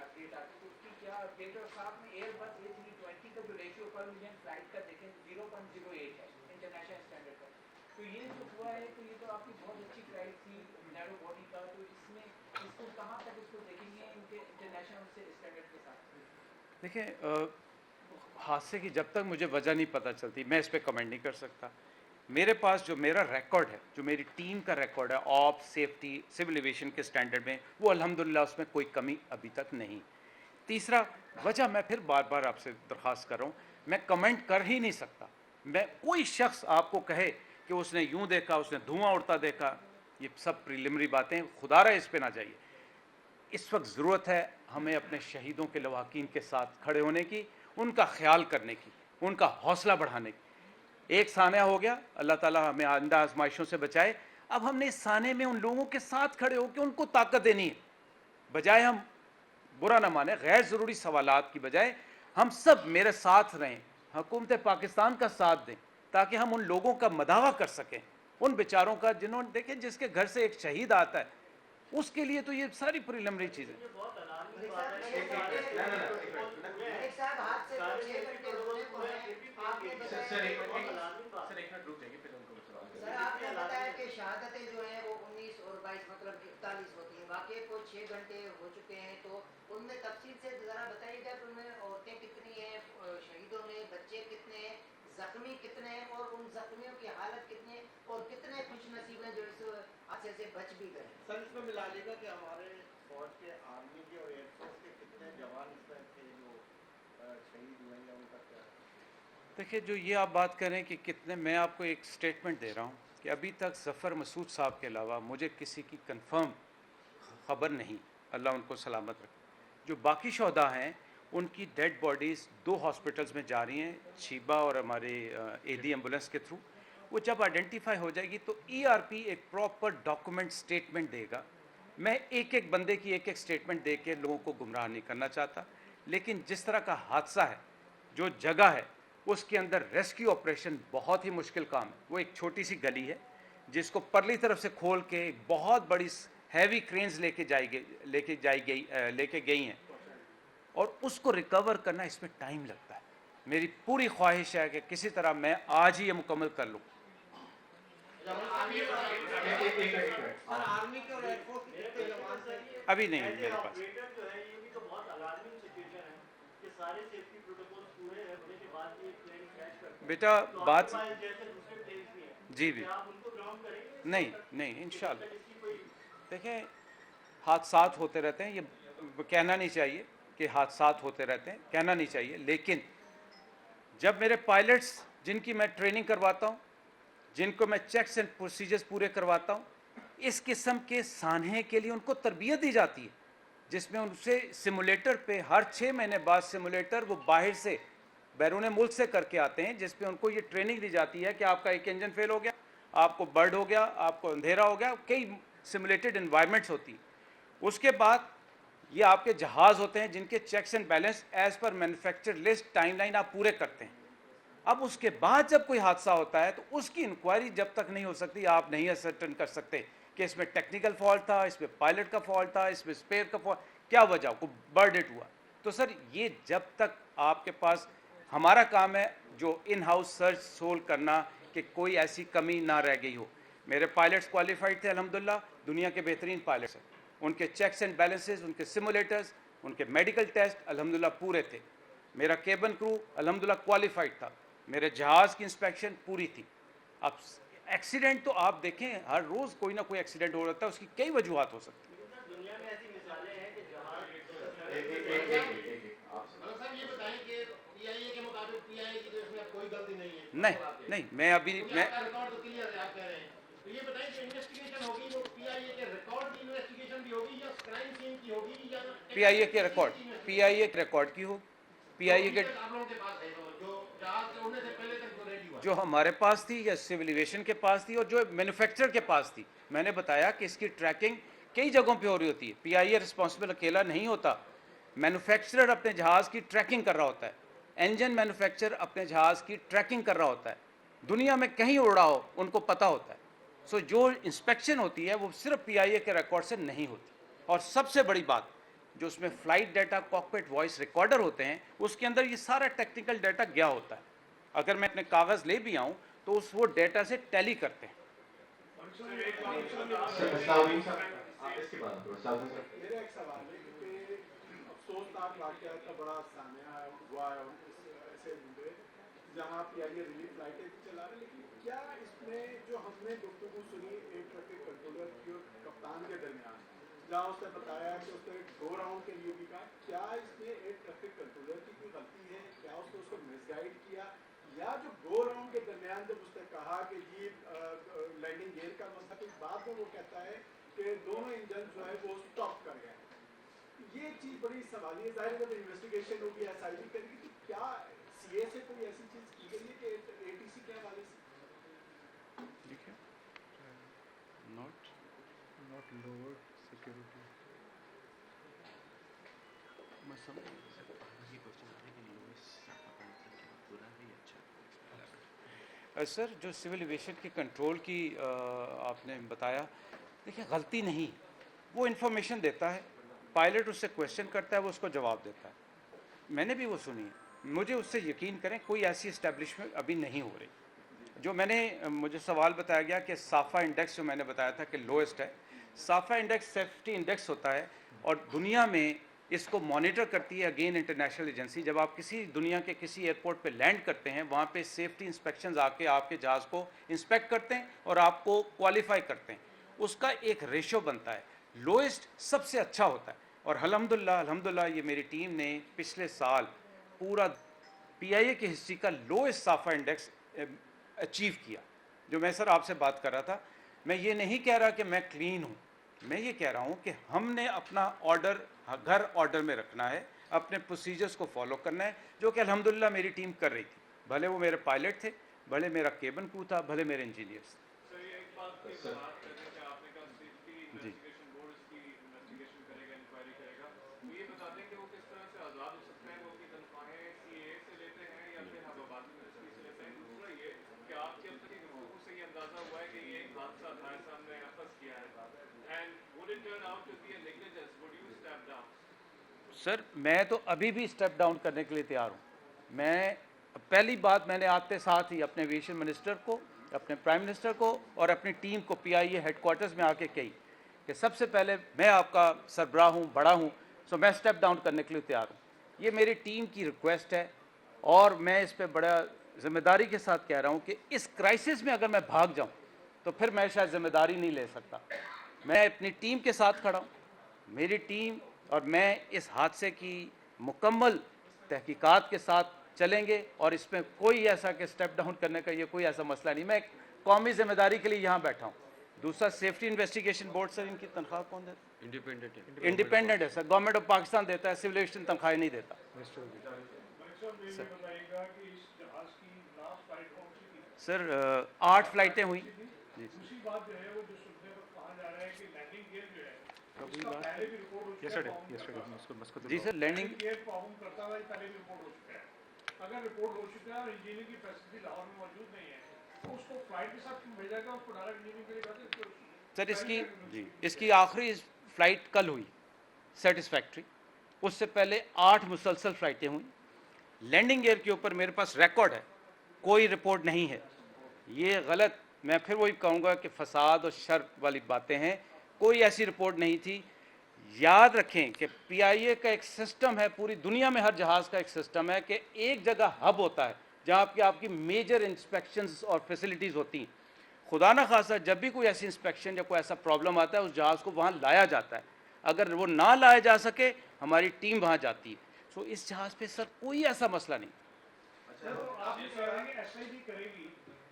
अपडेट आती है, तो उसकी क्या अपडेट है? और साथ में एयरबस A320 का जो रेशियो पर मिलियन फ्लाइट का देखें 0.08 है इंटरनेशनल स्टैंडर्ड पर। तो ये जो हुआ है, तो ये तो आपकी बहुत अच्छी फ्लाइट थी नैरो बॉडी का, तो इसमें इसको कहाँ तक इसको देखेंगे इनके इंटरनेशनल से स्टैंडर्ड के साथ? देखें, हादसे की जब तक मुझे वजह नहीं पता चलती मैं इस पर कमेंट नहीं कर सकता। मेरे पास जो मेरा रिकॉर्ड है, जो मेरी टीम का रिकॉर्ड है ऑफ सेफ्टी सिविल एविएशन के स्टैंडर्ड में, वो अल्हम्दुलिल्लाह उसमें कोई कमी अभी तक नहीं। तीसरा वजह, मैं फिर बार बार आपसे दरख्वास्त कर रहा हूँ, मैं कमेंट कर ही नहीं सकता। मैं कोई शख्स आपको कहे कि उसने यूं देखा, उसने धुआं उड़ता देखा, ये सब प्रीलिमिनरी बातें, खुदारा इस पे ना जाइए। इस वक्त ज़रूरत है हमें अपने शहीदों के लवाकीन के साथ खड़े होने की, उनका ख्याल करने की, उनका हौसला बढ़ाने की। एक सानिया हो गया, अल्लाह ताला हमें आइंदा आजमाइशों से बचाए। अब हमने इस साने में उन लोगों के साथ खड़े होकर उनको ताकत देनी है, बजाय हम बुरा ना माने गैर ज़रूरी सवालात की बजाय हम सब मेरे साथ रहें, हुकूमत पाकिस्तान का साथ दें, ताकि हम उन लोगों का मदावा कर सकें, उन बेचारों का जिन्होंने देखें जिसके घर से एक शहीद आता है, उसके लिए तो ये सारी प्रीलिमिनरी चीज़ें। एक साहब हाथ से 6 घंटे होने को है, आपने बताया सर एक मिनट रुक जाइए, फिर उनको सवाल करें। सर आपने बताया कि शहादतें जो हैं वो 19 और 22 मतलब 41 होती हैं, बाकी को 6 घंटे हो चुके हैं, तो उनमें तफसील से ज़रा बताइएगा कि उनमें औरतें कितनी हैं, शहीदों में बच्चे कितने हैं, जख्मी कितने हैं और उन जख्मियों की हालत कितनी है और कितने खुशनसीब हैं जो इस हादसे से बच भी गए। सर इसमें मिला लेगा कि हमारे फौज के, आर्मी के और एयरफोर्स के कितने जवान इस तरह थे जो शहीद हुए हैं, उनका क्या? देखिए, जो ये आप बात करें कि कितने, मैं आपको एक स्टेटमेंट दे रहा हूँ कि अभी तक ज़फ़र मसूद साहब के अलावा मुझे किसी की कंफर्म ख़बर नहीं, अल्लाह उनको सलामत रखे। जो बाकी शहदा हैं उनकी डेड बॉडीज़ 2 हॉस्पिटल्स में जा रही हैं, शिबा और हमारे AD एम्बुलेंस के थ्रू। वो जब आइडेंटिफाई हो जाएगी तो ERP एक प्रॉपर डॉक्यूमेंट स्टेटमेंट देगा। मैं एक एक बंदे की एक एक स्टेटमेंट दे के लोगों को गुमराह नहीं करना चाहता, लेकिन जिस तरह का हादसा है, जो जगह है, उसके अंदर रेस्क्यू ऑपरेशन बहुत ही मुश्किल काम है। वो एक छोटी सी गली है जिसको परली तरफ से खोल के एक बहुत बड़ी हैवी क्रेन्स लेके गई हैं और उसको रिकवर करना, इसमें टाइम लगता है। मेरी पूरी ख्वाहिश है कि किसी तरह मैं आज ही ये मुकम्मल कर लूँ। आर्मी के और एयरफोर्स के कितने जवान थे? अभी नहीं है मेरे पास। ऑपरेटर जो है, ये भी तो बहुत अलार्मिंग सिचुएशन है कि सारे सेफ्टी प्रोटोकॉल्स पूरे होने के बाद भी प्लेन क्रैश करता है। बेटा तो बात, आपके पास जैसे दूसरे प्लेन्स भी हैं, जी भी, क्या आप उनको ग्राउंड करेंगे? नहीं इंशाल्लाह। इसकी कोई देखें, हादसात होते रहते हैं, ये कहना नहीं चाहिए कि हादसात होते रहते हैं, कहना नहीं चाहिए, लेकिन जब मेरे पायलट्स जिनकी मैं ट्रेनिंग करवाता हूँ, जिनको मैं चेक्स एंड प्रोसीजर्स पूरे करवाता हूँ, इस किस्म के सान्हे के लिए उनको तरबियत दी जाती है। जिसमें उनसे सिमुलेटर पे हर 6 महीने बाद सिमुलेटर वो बाहर से बैरून मुल्क से करके आते हैं, जिसपे उनको ये ट्रेनिंग दी जाती है कि आपका एक इंजन फेल हो गया, आपको बर्ड हो गया, आपको अंधेरा हो गया, कई सिमुलेटेड इन्वायरमेंट्स होती। उसके बाद ये आपके जहाज़ होते हैं जिनके checks and balance as per manufacture list timeline आप पूरे करते हैं। अब उसके बाद जब कोई हादसा होता है तो उसकी इंक्वायरी जब तक नहीं हो सकती, आप नहीं असर्टन कर सकते कि इसमें टेक्निकल फॉल्ट था, इसमें पायलट का फॉल्ट था, इसमें स्पेयर का फॉल्ट, क्या वजह को बर्ड हिट हुआ। तो सर ये जब तक आपके पास, हमारा काम है जो इन हाउस सर्च सोल्व करना कि कोई ऐसी कमी ना रह गई हो। मेरे पायलट्स क्वालिफाइड थे अल्हम्दुलिल्लाह, दुनिया के बेहतरीन पायलट्स हैं, उनके चेक्स एंड बैलेंसेस, उनके सिमुलेटर्स, उनके मेडिकल टेस्ट अल्हम्दुलिल्लाह पूरे थे। मेरा केबन क्रू अल्हम्दुलिल्लाह क्वालिफाइड था, मेरे जहाज़ की इंस्पेक्शन पूरी थी। अब एक्सीडेंट तो आप देखें हर रोज़ कोई ना कोई एक्सीडेंट हो रहा है, उसकी कई वजूहत हो सकती है। दुनिया में ऐसी मिसालें हैं कि जहाज मतलब साहब ये बताएं कि पीआईए के मुताबिक पीआईए की तो इसमें कोई गलती नहीं है। नहीं, मैं अभी रिकॉर्ड तो क्लियर है, आप कह रहे हैं। तो ये बताएं कि इन्वेस्टिगेशन होगी वो पीआईए के रिकॉर्ड की इन्वेस्टिगेशन भी होगी या क्राइम सीन की होगी या पीआईए के रिकॉर्ड की हो, पीआईए के आप लोगों के पास है जो जहाज से उड़ने से पहले तक जो रेडी हुआ जो हमारे पास थी या सिविल एविएशन के पास थी और जो मैन्युफैक्चरर के पास थी। मैंने बताया कि इसकी ट्रैकिंग कई जगहों पे हो रही होती है, पीआईए रिस्पॉन्सिबल अकेला नहीं होता, मैन्युफैक्चरर अपने जहाज़ की ट्रैकिंग कर रहा होता है, इंजन मैन्युफैक्चरर अपने जहाज़ की ट्रैकिंग कर रहा होता है, दुनिया में कहीं उड़ा हो उनको पता होता है। सो जो इंस्पेक्शन होती है वो सिर्फ पीआईए के रिकॉर्ड से नहीं होती। और सबसे बड़ी बात, जो उसमें flight data, cockpit voice recorder होते हैं, उसके अंदर ये सारा टेक्निकल डाटा गया होता है। अगर मैं अपने कागज़ ले भी आऊँ तो उस वो डाटा से टैली करते हैं। मेरा एक सवाल है कि अफसोसनाक वाक़या का बड़ा सामना हुआ है ऐसे मुद्दे जहाँ पीआईए रिलीफ फ्लाइटें भी चला रहे, लेकिन क्या इसमें जो हमने गुफ्तगू सुनी एयर ट्रैफिक कंट्रोलर की और कप्तान के दरमियान, जहाँ उसने बताया कि उसने गो राउंड के लिए भी कहा, क्या इसमें एयर ट्रैफिक कंट्रोलर की कोई गलती है? क्या उसने उसको मिसगाइड किया, या जो गो राउंड के दरमियान जब उसने कहा कि जी लैंडिंग गियर का मसला, फिर बाद में वो कहता है कि दोनों इंजन जो है वो स्टॉप कर गए। ये चीज़ बड़ी सवालिया ज़ाहिर है, जब इन्वेस्टिगेशन होगी एसआईटी करेगी, तो क्या सीए से कोई ऐसी चीज़ की गई है कि एटीसी के हवाले से? देखिए, नॉट लोअर सिक्योरिटी, मैं समझ सर जो सिविल एविएशन की कंट्रोल की आपने बताया, देखिए गलती नहीं, वो इन्फॉर्मेशन देता है, पायलट उससे क्वेश्चन करता है, वो उसको जवाब देता है। मैंने भी वो सुनी है, मुझे उससे यकीन करें कोई ऐसी इस्टेब्लिशमेंट अभी नहीं हो रही। जो मुझे सवाल बताया गया कि साफ़ा इंडेक्स जो मैंने बताया था कि लोएस्ट है, साफ़ा इंडेक्स सेफ्टी इंडेक्स होता है और दुनिया में इसको मॉनिटर करती है अगेन इंटरनेशनल एजेंसी। जब आप किसी दुनिया के किसी एयरपोर्ट पे लैंड करते हैं, वहाँ पे सेफ्टी इंस्पेक्शंस आके आपके जहाज़ को इंस्पेक्ट करते हैं और आपको क्वालिफाई करते हैं, उसका एक रेशो बनता है, लोएस्ट सबसे अच्छा होता है। और अल्हम्दुलिल्लाह ये मेरी टीम ने पिछले साल पूरा पीआईए की हिस्ट्री का लोएस्ट साफ़ा इंडेक्स अचीव किया। जो मैं सर आपसे बात कर रहा था, मैं ये नहीं कह रहा कि मैं क्लीन हूँ, मैं ये कह रहा हूँ कि हमने अपना ऑर्डर घर ऑर्डर में रखना है, अपने प्रोसीजर्स को फॉलो करना है, जो कि अल्हम्दुलिल्लाह मेरी टीम कर रही थी, भले वो मेरे पायलट थे, भले मेरा केबन क्रू था, भले मेरे इंजीनियर्स। सर मैं तो अभी भी स्टेप डाउन करने के लिए तैयार हूँ। मैं पहली बात मैंने आते साथ ही अपने एविएशन मिनिस्टर को, अपने प्राइम मिनिस्टर को और अपनी टीम को पीआईए हेडक्वार्टर्स में आके कही कि सबसे पहले मैं आपका सरबराह हूँ, बड़ा हूँ, सो मैं स्टेप डाउन करने के लिए तैयार हूँ। ये मेरी टीम की रिक्वेस्ट है और मैं इस पर बड़ा जिम्मेदारी के साथ कह रहा हूँ कि इस क्राइसिस में अगर मैं भाग जाऊँ तो फिर मैं शायद जिम्मेदारी नहीं ले सकता। मैं अपनी टीम के साथ खड़ा हूँ, मेरी टीम और मैं इस हादसे की मुकम्मल तहकीकात के साथ चलेंगे और इसमें कोई ऐसा कि स्टेप डाउन करने का ये कोई ऐसा मसला नहीं। मैं एक कौमी जिम्मेदारी के लिए यहाँ बैठा हूँ। दूसरा, सेफ्टी इन्वेस्टिगेशन बोर्ड, सर इनकी तनख्वाह कौन देता है? इंडिपेंडेंट है सर, गवर्नमेंट ऑफ पाकिस्तान देता है, सिविल एविएशन तनख्वाह नहीं देता। मलिक साहब ये भी बताइएगा कि इस जहाज की लास्ट फ्लाइट कौन सी थी? सर 8 फ्लाइटें हुई जी। दूसरी बात जो है वो जो सुनने पर कहा जा रहा है कि लैंडिंग गियर जो है इसका पहले भी रिपोर्ट हो चुका है। जी सर, लैंडिंग गियर प्रॉब्लम करता हुआ पहले भी रिपोर्ट हो चुका है। अगर रिपोर्ट हो चुका है और इंजीनियरिंग की फैसिलिटी लाहौर में मौजूद नहीं है तो उसको फ्लाइट के साथ क्यों भेजा जाएगा? उसको डायरेक्ट इंजीनियरिंग के लिए भेजा सर इसकी आखिरी फ्लाइट कल हुई सेटिस्फैक्ट्री, उससे पहले 8 मुसलसल फ्लाइटें हुई। लैंडिंग गियर के ऊपर मेरे पास रिकॉर्ड है, कोई रिपोर्ट नहीं है। ये गलत, मैं फिर वही कहूँगा कि फसाद और शर वाली बातें हैं, कोई ऐसी रिपोर्ट नहीं थी। याद रखें कि PIA का एक सिस्टम है, पूरी दुनिया में हर जहाज़ का एक सिस्टम है कि एक जगह हब होता है जहाँ आपकी मेजर इंस्पेक्शंस और फैसिलिटीज़ होती हैं। खुदा न खासा जब भी कोई ऐसी इंस्पेक्शन या कोई ऐसा प्रॉब्लम आता है उस जहाज़ को वहाँ लाया जाता है। अगर वो ना लाया जा सके हमारी टीम वहाँ जाती है। सो इस जहाज़ पे सर कोई ऐसा मसला नहीं। अच्छा तो आप ये कह रहे हैं कि SIB करेगी,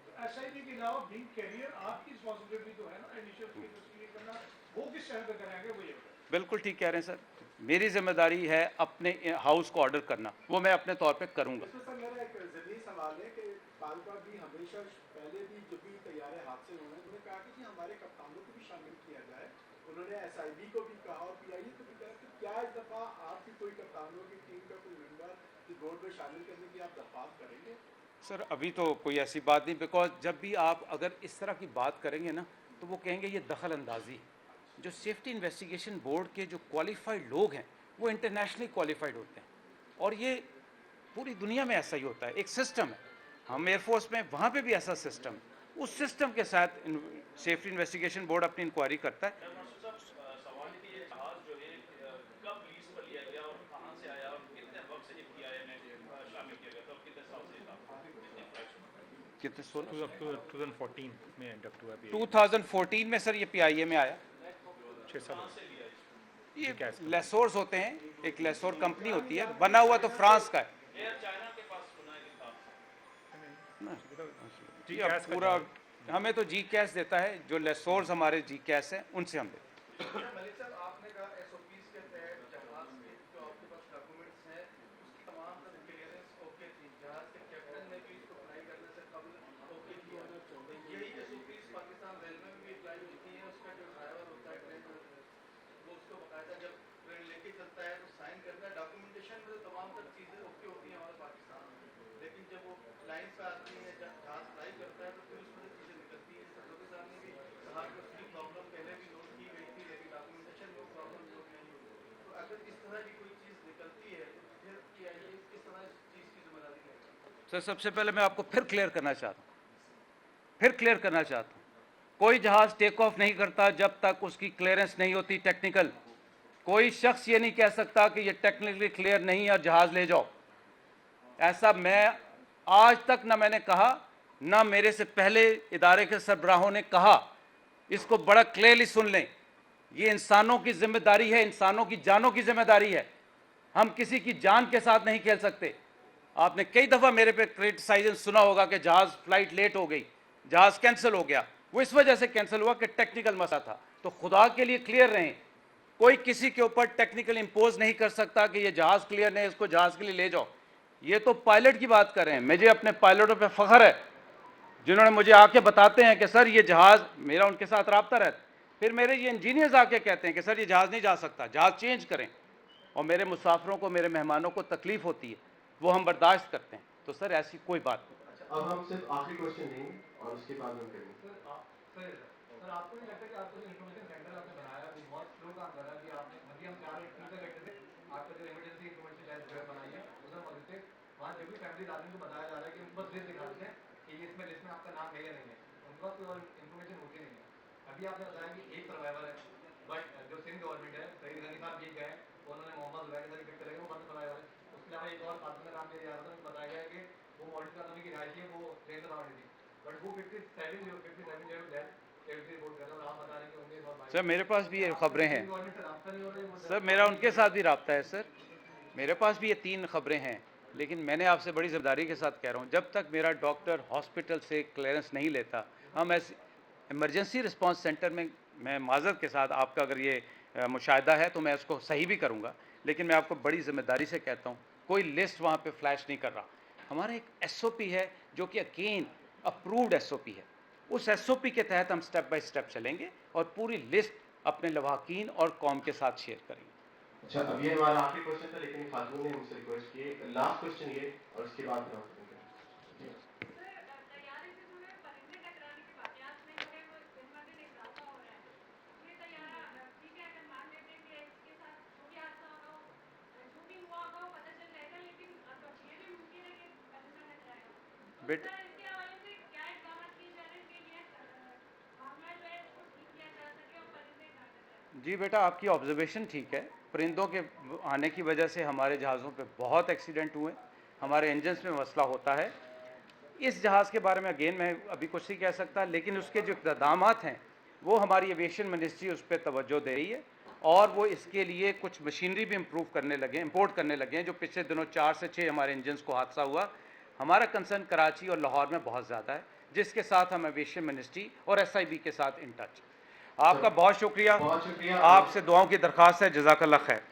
तो SIB के अलावा बिग कैरियर आपकी रिस्पांसिबिलिटी तो है ना इनिशियल स्टेज के लिए करना, वो किस शहर पे करेंगे वो ये बताएं। बिल्कुल ठीक कह रहे हैं सर, मेरी जिम्मेदारी है अपने हाउस को ऑर्डर करना, वो मैं अपने तौर पे करूँगा। सर मेरा एक ज़रूरी सवाल है कि बार-बार भी हमेशा पहले भी जब भी तैयारे हादसे हुए हैं उन्होंने कहा कि जी हमारे कप्तानों को भी शामिल किया जाए। उन्होंने SIB को भी कहा और PIA को भी कहा कि क्या इस दफ़ा आपकी कोई कप्तानों की टीम का कोई मेंबर इस बोर्ड में शामिल करने की आप दरख्वास्त करेंगे? सर अभी तो कोई ऐसी बात नहीं, बिकॉज जब भी आप अगर इस तरह की बात करेंगे ना तो वो कहेंगे ये दखल अंदाजी। जो सेफ्टी इन्वेस्टिगेशन बोर्ड के जो क्वालिफाइड लोग हैं वो इंटरनेशनली क्वालिफाइड होते हैं और ये पूरी दुनिया में ऐसा ही होता है, एक सिस्टम है। हम एयरफोर्स में वहाँ पे भी ऐसा सिस्टम है, उस सिस्टम के साथ सेफ्टी इन्वेस्टिगेशन बोर्ड अपनी इंक्वायरी करता है। कितने 2014 में इंडक्ट हुआ। 2014 में सर ये PIA में आया। 6 साल ये लेसोर्स होते हैं, एक लेसोर कंपनी होती है, बना हुआ तो फ्रांस का है जी। अब पूरा हमें तो GCAS देता है, जो लेसोर्स हमारे GCAS हैं उनसे हम लेते हैं। मलिक साहब आपने कहा SOPs के तहत जहाज के जो आपके पास डॉक्यूमेंट्स हैं उसकी तमाम क्लियरेंस ओके थी, जहाज के कैप्टन ने भी इसको फ्लाई करने से कबल ओके किया। यही SOPs पाकिस्तान रेलवे में भी अप्लाई होती है। उसका जो ड्राइवर होता है ट्रेन वो उसको बकायदा जब ट्रेन लेके चलता है तो साइन करता है, डॉक्यूमेंटेशन में तो तमाम तर चीज़ें ओके होती हैं हमारे पाकिस्तान में, लेकिन जब वो लाइन पर आती है जहाज फ्लाई करता है तो फिर उसमें चीज़ें निकलती हैं। सदर साहब ने भी कहा कि उसकी प्रॉब्लम पहले भी नोट की गई थी लेकिन डॉक्यूमेंटेशन में प्रॉब्लम नोट नहीं हुई। तो अगर इस तरह की कोई चीज़ निकलती है तो फिर PIA किस तरह इस चीज़ की जिम्मेदारी लेगा? सर सबसे पहले मैं आपको फिर क्लियर करना चाहता हूँ, कोई जहाज टेक ऑफ नहीं करता जब तक उसकी क्लियरेंस नहीं होती टेक्निकल। कोई शख्स ये नहीं कह सकता कि ये टेक्निकली क्लियर नहीं है और जहाज ले जाओ। ऐसा मैं आज तक ना मैंने कहा, ना मेरे से पहले इदारे के सरबराहों ने कहा। इसको बड़ा क्लियरली सुन लें, ये इंसानों की जिम्मेदारी है, इंसानों की जानों की जिम्मेदारी है। हम किसी की जान के साथ नहीं खेल सकते। आपने कई दफ़ा मेरे पे क्रिटिसाइजन सुना होगा कि जहाज़ फ्लाइट लेट हो गई, जहाज़ कैंसिल हो गया। वो इस वजह से कैंसिल हुआ कि टेक्निकल मसला था। तो खुदा के लिए क्लियर रहें, कोई किसी के ऊपर टेक्निकल इम्पोज नहीं कर सकता कि ये जहाज़ क्लियर नहीं, इसको जहाज़ के लिए ले जाओ। ये तो पायलट की बात कर रहे हैं। मुझे अपने पायलटों पे फ़ख्र है जिन्होंने मुझे आके बताते हैं कि सर ये जहाज़, मेरा उनके साथ रब्ता रहता है। फिर मेरे ये इंजीनियर्स आके कहते हैं कि सर ये जहाज़ नहीं जा सकता, जहाज़ चेंज करें। और मेरे मुसाफिरों को, मेरे मेहमानों को तकलीफ़ होती है, वो हम बर्दाश्त करते हैं। तो सर ऐसी कोई बात नहीं। अच्छा अब हम सिर्फ आखिरी क्वेश्चन लेंगे और उसके बाद हम करेंगे। सर आपको नहीं लगता कि आपका जो इंफॉर्मेशन सेंटर आपने बनाया वो बहुत स्लो काम कर रहा है कि आपने हम 4 एक टीचर बैठे थे, आपका जो इमरजेंसी इंफॉर्मेशन डेस्क जो है बनाई है उधर मौजूद थे। वहाँ जब भी फैमिली आदमी को बताया जा रहा है कि उनको लिस्ट दिखाते हैं कि ये इसमें लिस्ट में आपका नाम है या नहीं है, उनके पास कोई और इन्फॉर्मेशन होती नहीं है। अभी आपने बताया कि एक सर्वाइवर है, बट जो सिंध गवर्नमेंट है, सईद गनी साहब जी गए, उन्होंने मोहम्मद उबैद के साथ करेंगे, वो बंद सर्वाइवर है। उसके अलावा एक और पार्टनर का नाम मेरे याद है, बताया गया कि वो मॉडल कॉलोनी की राइट है, वो ट्रेन से थी, बट वो 57 रिपोर्ट कर रहे हैं और आप बता रहे हैं कि 19 सर मेरे पास भी ये खबरें हैं सर, मेरा उनके साथ भी रब्ता है सर, मेरे पास भी ये 3 खबरें हैं। लेकिन मैंने आपसे बड़ी ज़िम्मेदारी के साथ कह रहा हूँ, जब तक मेरा डॉक्टर हॉस्पिटल से क्लियरेंस नहीं लेता, हम ऐसे इमरजेंसी रिस्पांस सेंटर में, मैं माजरत के साथ आपका अगर ये मुशाहिदा है तो मैं उसको सही भी करूँगा, लेकिन मैं आपको बड़ी ज़िम्मेदारी से कहता हूँ कोई लिस्ट वहाँ पे फ्लैश नहीं कर रहा। हमारा एक SOP है जो कि अगेन अप्रूव्ड SOP है। उस SOP के तहत हम स्टेप बाय स्टेप चलेंगे और पूरी लिस्ट अपने लवाहकीन और कौम के साथ शेयर करेंगे। अच्छा, अब ये हमारा आखिरी क्वेश्चन था, लेकिन खातून ने मुझसे रिक्वेस्ट की है लास्ट क्वेश्चन ये, और उसके बाद मैं आपको बेटा जी बेटा, आपकी ऑब्जर्वेशन ठीक है। परिंदों के आने की वजह से हमारे जहाज़ों पे बहुत एक्सीडेंट हुए, हमारे इंजन्स में मसला होता है। इस जहाज़ के बारे में अगेन मैं अभी कुछ नहीं कह सकता, लेकिन उसके जो इक़दामात हैं वो हमारी एविएशन मिनिस्ट्री उस पर तवज्जो दे रही है और वो इसके लिए कुछ मशीनरी भी इम्प्रूव करने लगे, इंपोर्ट करने लगे हैं। जो पिछले दिनों 4 से 6 हमारे इंजन्स को हादसा हुआ, हमारा कंसर्न कराची और लाहौर में बहुत ज़्यादा है, जिसके साथ हम एविएशन मिनिस्ट्री और SIB के साथ इन टच। आपका बहुत शुक्रिया, आपसे दुआओं की दरख्वास्त है। जज़ाकल्लाह खैर।